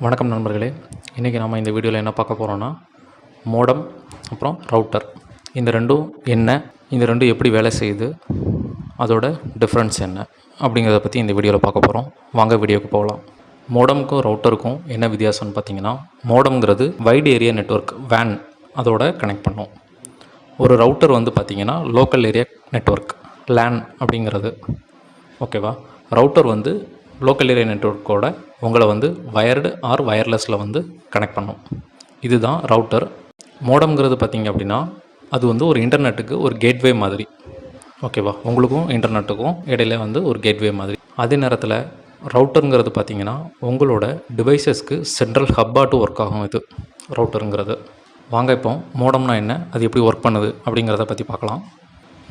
வணக்கம் நண்பர்களே. இன்றைக்கி நம்ம இந்த வீடியோவில் என்ன பார்க்க போகிறோன்னா, மோடம் அப்புறம் ரவுட்டர் இந்த ரெண்டும் என்ன, இந்த ரெண்டும் எப்படி வேலை செய்யுது, அதோட டிஃப்ரென்ஸ் என்ன அப்படிங்கிறத பற்றி இந்த வீடியோவில் பார்க்க போகிறோம். வாங்க வீடியோக்கு போகலாம். மோடமுக்கும் ரவுட்டருக்கும் என்ன வித்தியாசம்னு பார்த்தீங்கன்னா, மோடம்ங்கிறது வைட் ஏரியா நெட்வொர்க் வேன் அதோட கனெக்ட் பண்ணும். ஒரு ரவுட்டர் வந்து பார்த்திங்கன்னா லோக்கல் ஏரியா நெட்வொர்க் லேன் அப்படிங்கிறது. ஓகேவா? ரவுட்டர் வந்து லோக்கல் ஏரியா நெட்வொர்க்கோட உங்களை வந்து வயர்டு ஆர் வயர்லெஸில் வந்து கனெக்ட் பண்ணும். இதுதான் ரவுட்டர். மோடம்ங்கிறது பார்த்திங்க அப்படின்னா அது வந்து ஒரு இன்டர்நெட்டுக்கு ஒரு கேட்வே மாதிரி. ஓகேவா? உங்களுக்கும் இன்டர்நெட்டுக்கும் இடையில வந்து ஒரு கேட்வே மாதிரி. அதே நேரத்தில் ரவுட்டருங்கிறது பார்த்திங்கன்னா உங்களோட டிவைசஸ்க்கு சென்ட்ரல் ஹப்பாட்டு ஒர்க் ஆகும். இது ரவுட்டருங்கிறது. வாங்க இப்போ மோடம்னா என்ன, அது எப்படி ஒர்க் பண்ணுது அப்படிங்கிறத பற்றி பார்க்கலாம்.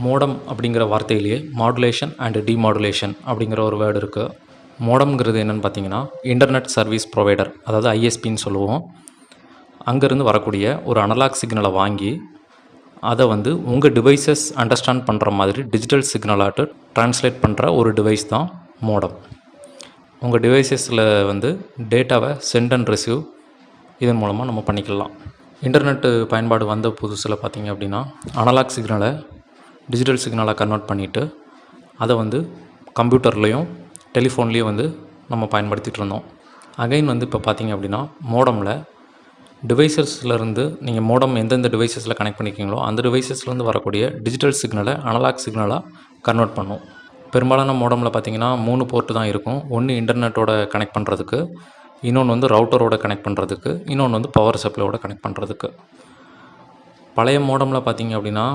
மோடம் அப்படிங்கிற வார்த்தையிலேயே மாடுலேஷன் அண்ட் டிமாடுலேஷன் அப்படிங்கிற ஒரு வேர்டு இருக்குது. மோடம்ங்கிறது என்னென்னு பார்த்தீங்கன்னா இன்டர்நெட் சர்வீஸ் ப்ரொவைடர், அதாவது ஐஎஸ்பின்னு சொல்லுவோம். அங்கேருந்து வரக்கூடிய ஒரு அனலாக் சிக்னலை வாங்கி அதை வந்து உங்கள் டிவைசஸ் அண்டர்ஸ்டாண்ட் பண்ணுற மாதிரி டிஜிட்டல் சிக்னலாட்டு ட்ரான்ஸ்லேட் பண்ணுற ஒரு டிவைஸ் தான் மோடம். உங்கள் டிவைசஸில் வந்து டேட்டாவை சென்ட் அண்ட் ரிசீவ் இதன் மூலமாக நம்ம பண்ணிக்கலாம். இன்டர்நெட்டு பயன்பாடு வந்த புதுசில் பார்த்திங்க அப்படின்னா அனலாக் சிக்னலை டிஜிட்டல் சிக்னலாக கன்வெர்ட் பண்ணிவிட்டு அதை வந்து கம்ப்யூட்டர்லேயும் டெலிஃபோன்லேயும் வந்து நம்ம பயன்படுத்திகிட்டு இருந்தோம். அகைன் வந்து இப்போ பார்த்திங்க அப்படின்னா மோடமில் டிவைசஸ்லேருந்து நீங்கள் மோடம் எந்தெந்த டிவைசஸில் கனெக்ட் பண்ணிக்கிங்களோ அந்த டிவைசஸ்லேருந்து வரக்கூடிய டிஜிட்டல் சிக்னலை அனலாக் சிக்னலாக கன்வெர்ட் பண்ணும். பெரும்பாலான மோடமில் பார்த்திங்கன்னா 3 போர்ட்டு தான் இருக்கும். ஒன்று இன்டர்நெட்டோட கனெக்ட் பண்ணுறதுக்கு, இன்னொன்று வந்து ரவுட்டரோட கனெக்ட் பண்ணுறதுக்கு, இன்னொன்று வந்து பவர் சப்ளையோட கனெக்ட் பண்ணுறதுக்கு. பழைய மோடமில் பார்த்திங்க அப்படின்னா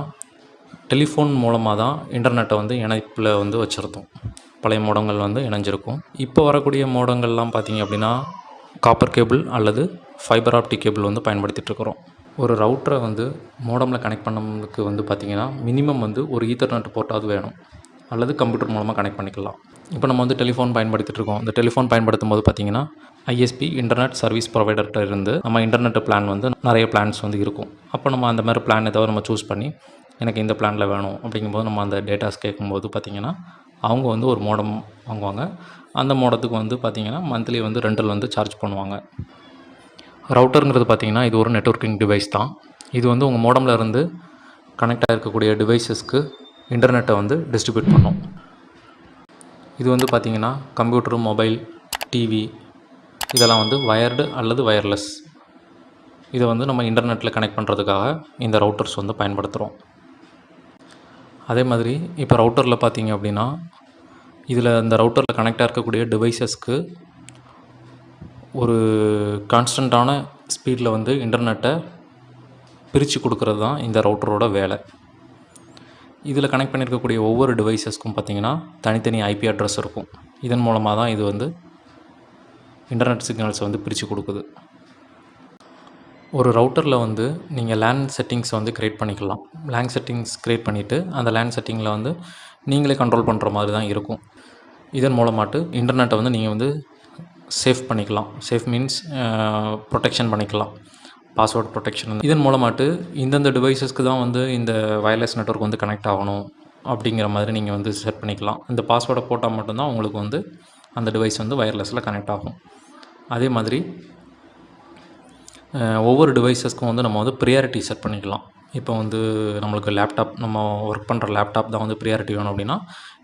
டெலிஃபோன் மூலமாக தான் இன்டர்நெட்டை வந்து இணைப்பில் வந்து வச்சுருந்தோம். பழைய மோடங்கள் வந்து இணைஞ்சிருக்கும். இப்போ வரக்கூடிய மோடங்கள்லாம் பார்த்திங்க அப்படின்னா காப்பர் கேபிள் அல்லது ஃபைபர் ஆப்டிக் கேபிள் வந்து பயன்படுத்திகிட்ருக்குறோம். ஒரு ரவுட்டரை வந்து மோடமில் கனெக்ட் பண்ணதுக்கு வந்து பார்த்திங்கன்னா மினிமம் வந்து ஒரு ஈத்தர்நெட் போர்ட்டாவது வேணும், அல்லது கம்ப்யூட்டர் மூலமாக கனெக்ட் பண்ணிக்கலாம். இப்போ நம்ம வந்து டெலிஃபோன் பயன்படுத்திகிட்ருக்கோம். இந்த டெலிஃபோன் பயன்படுத்தும் போது பார்த்திங்கன்னா ஐஎஸ்பி இன்டர்நெட் சர்வீஸ் ப்ரொவைடர்கிட்ட இருந்து நம்ம இன்டர்நெட் பிளான் வந்து நிறைய பிளான்ஸ் வந்து இருக்கும். அப்போ நம்ம அந்த மாதிரி பிளான் ஏதாவது நம்ம சூஸ் பண்ணி எனக்கு இந்த பிளானில் வேணும் அப்படிங்கும்போது நம்ம அந்த டேட்டாஸ் கேட்கும்போது பார்த்திங்கன்னா அவங்க வந்து ஒரு மோடம் வாங்குவாங்க. அந்த மோடத்துக்கு வந்து பார்த்திங்கன்னா மந்த்லி வந்து ரெண்டல் வந்து சார்ஜ் பண்ணுவாங்க. ரவுட்டருங்கிறது பார்த்திங்கன்னா இது ஒரு நெட்வொர்க்கிங் டிவைஸ் தான். இது வந்து உங்கள் மோடமில் இருந்து கனெக்ட் ஆகிருக்கக்கூடிய டிவைசஸ்க்கு இன்டர்நெட்டை வந்து டிஸ்ட்ரிபியூட் பண்ணும். இது வந்து பார்த்திங்கன்னா கம்ப்யூட்டரு, மொபைல், டிவி இதெல்லாம் வந்து வயர்டு அல்லது வயர்லெஸ். இதை வந்து நம்ம இன்டர்நெட்டில் கனெக்ட் பண்ணுறதுக்காக இந்த ரவுட்டர்ஸ் வந்து பயன்படுத்துகிறோம். அதே மாதிரி இப்போ ரவுட்டரில் பார்த்திங்க அப்படின்னா இதில் இந்த ரவுட்டரில் கனெக்டாக இருக்கக்கூடிய டிவைசஸ்க்கு ஒரு கான்ஸ்டண்ட்டான ஸ்பீடில் வந்து இன்டர்நெட்டை பிரித்து கொடுக்கறது தான் இந்த ரவுட்டரோட வேலை. இதில் கனெக்ட் பண்ணியிருக்கக்கூடிய ஒவ்வொரு டிவைசஸ்க்கும் பார்த்திங்கன்னா தனித்தனி ஐபி அட்ரஸ் இருக்கும். இதன் மூலமாக தான் இது வந்து இன்டர்நெட் சிக்னல்ஸை வந்து பிரித்து கொடுக்குது. ஒரு ரவுட்டரில் வந்து நீங்கள் லேன் செட்டிங்ஸை வந்து க்ரியேட் பண்ணிக்கலாம். லேன் செட்டிங்ஸ் க்ரியேட் பண்ணிவிட்டு அந்த லேன் செட்டிங்கில் வந்து நீங்களே கண்ட்ரோல் பண்ணுற மாதிரி தான் இருக்கும். இதன் மூலமாட்டு இன்டர்நெட்டை வந்து நீங்கள் வந்து சேஃப் பண்ணிக்கலாம். சேஃப் மீன்ஸ் ப்ரொடெக்ஷன் பண்ணிக்கலாம், பாஸ்வேர்ட் ப்ரொடெக்ஷன். இதன் மூலமாட்டு இந்தந்த டிவைசஸ்க்கு தான் வந்து இந்த வயர்லெஸ் நெட்வொர்க் வந்து கனெக்ட் ஆகணும் அப்படிங்கிற மாதிரி நீங்கள் வந்து செட் பண்ணிக்கலாம். இந்த பாஸ்வேர்டை போட்டால் மட்டும்தான் உங்களுக்கு வந்து அந்த டிவைஸ் வந்து வயர்லெஸில் கனெக்ட் ஆகும். அதே மாதிரி ஒவ்வொரு டிவைசஸ்க்கும் வந்து நம்ம வந்து ப்ரியாரிட்டி செட் பண்ணிக்கலாம். இப்போ வந்து நம்மளுக்கு லேப்டாப், நம்ம ஒர்க் பண்ணுற லேப்டாப் தான் வந்து ப்ரியாரிட்டி வேணும் அப்படின்னா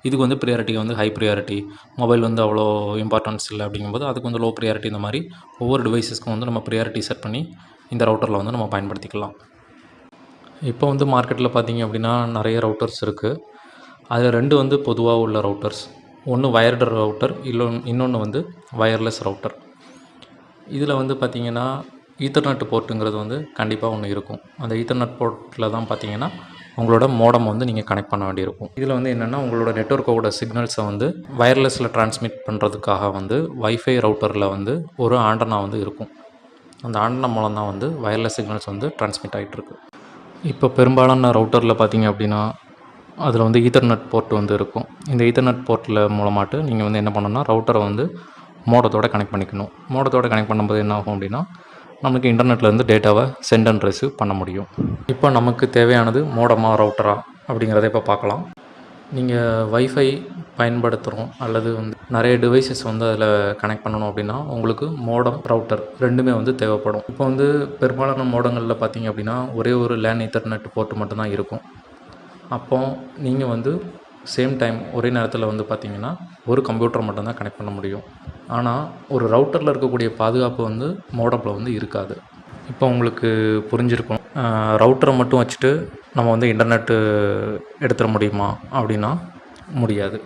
இதுக்கு வந்து ப்ரியாரிட்டி வந்து ஹை ப்ரியாரிட்டி. மொபைல் வந்து அவ்வளோ இம்பார்ட்டன்ஸ் இல்லை அப்படிங்கும்போது அதுக்கு வந்து லோ ப்ரியாரிட்டி. இந்த மாதிரி ஒவ்வொரு டிவைசஸ்க்கும் வந்து நம்ம ப்ரியாரிட்டி செட் பண்ணி இந்த ரவுட்டரில் வந்து நம்ம பயன்படுத்திக்கலாம். இப்போ வந்து மார்க்கெட்டில் பார்த்திங்க அப்படின்னா நிறைய ரவுட்டர்ஸ் இருக்குது. அதில் 2 வந்து பொதுவாக உள்ள ரவுட்டர்ஸ். ஒன்று வயர்டு ரவுட்டர், இன்னொன்று வந்து வயர்லெஸ் ரவுட்டர். இதில் வந்து பார்த்திங்கன்னா ஈத்தர்நெட் போர்ட்டுங்கிறது வந்து கண்டிப்பாக ஒன்று இருக்கும். அந்த ஈத்தர்நெட் போர்ட்டில் தான் பார்த்திங்கன்னா உங்களோட மோடம் வந்து நீங்கள் கனெக்ட் பண்ண வேண்டியிருக்கும். இதில் வந்து என்னென்னா உங்களோட நெட்வொர்க்கோட சிக்னல்ஸை வந்து வயர்லெஸில் ட்ரான்ஸ்மிட் பண்ணுறதுக்காக வந்து வைஃபை ரவுட்டரில் வந்து ஒரு ஆண்டனா வந்து இருக்கும். அந்த ஆண்டனா மூலம் தான் வந்து வயர்லெஸ் சிக்னல்ஸ் வந்து ட்ரான்ஸ்மிட் ஆகிட்டுருக்கு. இப்போ பெரும்பாலான ரவுட்டரில் பார்த்திங்க அப்படின்னா அதில் வந்து ஈத்தர்நெட் போர்ட் வந்து இருக்கும். இந்த ஈத்தர்நெட் போர்ட்டில் மூலமாட்டு நீங்கள் வந்து என்ன பண்ணணும்னா ரவுட்டரை வந்து மோடத்தோடு கனெக்ட் பண்ணிக்கணும். மோடத்தோடு கனெக்ட் பண்ணும்போது என்ன ஆகும் அப்படின்னா நமக்கு இன்டர்நெட்லேருந்து டேட்டாவை சென்ட் அண்ட் ரிசீவ் பண்ண முடியும். இப்போ நமக்கு தேவையானது மோடமா ரவுட்டரா அப்படிங்கிறத இப்போ பார்க்கலாம். நீங்கள் வைஃபை பயன்படுத்துகிறோம் அல்லது வந்து நிறைய டிவைசஸ் வந்து அதில் கனெக்ட் பண்ணணும் அப்படின்னா உங்களுக்கு மோடம் ரவுட்டர் ரெண்டுமே வந்து தேவைப்படும். இப்போ வந்து பெரும்பாலான மோடங்களில் பார்த்தீங்க அப்படின்னா ஒரே ஒரு லேன் ஈத்தர்நெட் போர்ட்டு மட்டும்தான் இருக்கும். அப்போ நீங்கள் வந்து சேம் டைம் ஒரே நேரத்தில் வந்து பார்த்தீங்கன்னா ஒரு கம்ப்யூட்டர் மட்டும்தான் கனெக்ட் பண்ண முடியும். ஆனால் ஒரு ரவுட்டரில் இருக்கக்கூடிய பாதுகாப்பு வந்து மோடமில் வந்து இருக்காது. இப்போ உங்களுக்கு புரிஞ்சிருக்கும். ரவுட்டரை மட்டும் வச்சுட்டு நம்ம வந்து இன்டர்நெட்டு எடுத்துட முடியுமா அப்படின்னா முடியாது.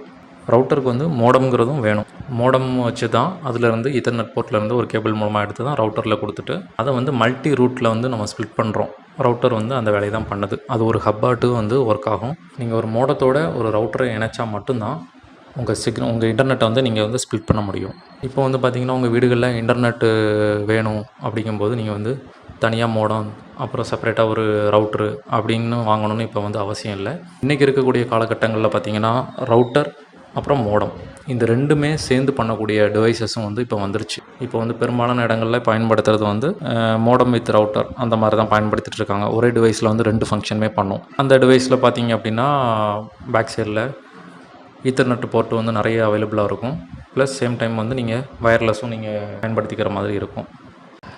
ரவுட்டருக்கு வந்து மோடம்ங்கிறதும் வேணும். மோடம் வச்சு தான் அதிலேருந்து ஈத்தர்நெட் போர்ட்லேருந்து ஒரு கேபிள் மூலமாக எடுத்து தான் ரவுட்டரில் கொடுத்துட்டு அதை வந்து மல்டி ரூட்டில் வந்து நம்ம ஸ்ப்ளிட் பண்ணுறோம். ரவுட்டர் வந்து அந்த வேலையை தான் பண்ணுது. அது ஒரு ஹப்பாட்டு வந்து ஒர்க் ஆகும். நீங்கள் ஒரு மோடத்தோட ஒரு ரவுட்டரை இணைச்சா மட்டும்தான் உங்கள் இன்டர்நெட்டை வந்து நீங்கள் வந்து ஸ்ப்ளிட் பண்ண முடியும். இப்போ வந்து பார்த்திங்கன்னா உங்கள் வீடுகளில் இன்டர்நெட்டு வேணும் அப்படிங்கும்போது நீங்கள் வந்து தனியாக மோடம் அப்புறம் செப்பரேட்டாக ஒரு ரவுட்ரு அப்படின்னு வாங்கணும்னு இப்போ வந்து அவசியம் இல்லை. இன்றைக்கி இருக்கக்கூடிய காலகட்டங்களில் பார்த்திங்கன்னா ரவுட்டர் அப்புறம் மோடம் இந்த ரெண்டுமே சேர்ந்து பண்ணக்கூடிய டிவைசஸும் வந்து இப்போ வந்துருச்சு. இப்போ வந்து பெரும்பாலான இடங்களில் பயன்படுத்துறது வந்து மோடம் வித் ரவுட்டர் அந்த மாதிரி தான் பயன்படுத்திட்டு இருக்காங்க. ஒரே டிவைஸில் வந்து 2 ஃபங்க்ஷனுமே பண்ணும். அந்த டிவைஸில் பார்த்திங்க அப்படின்னா பேக் சைடில் ஈத்தர்நெட் போர்ட்டு வந்து நிறைய அவைலபிளாக இருக்கும். ப்ளஸ் சேம் டைம் வந்து நீங்கள் வயர்லெஸ்ஸும் நீங்கள் பயன்படுத்திக்கிற மாதிரி இருக்கும்.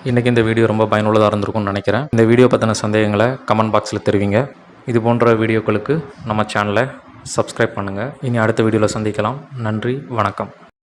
இன்றைக்கி இந்த வீடியோ ரொம்ப பயனுள்ளதாக இருந்திருக்கும்னு நினைக்கிறேன். இந்த வீடியோ பற்றின சந்தேகங்களை கமெண்ட் பாக்ஸில் தெரிவிங்க. இது போன்ற வீடியோக்களுக்கு நம்ம சேனலை சப்ஸ்கிரைப் பண்ணுங்கள். இனி அடுத்த வீடியோவில் சந்திக்கலாம். நன்றி, வணக்கம்.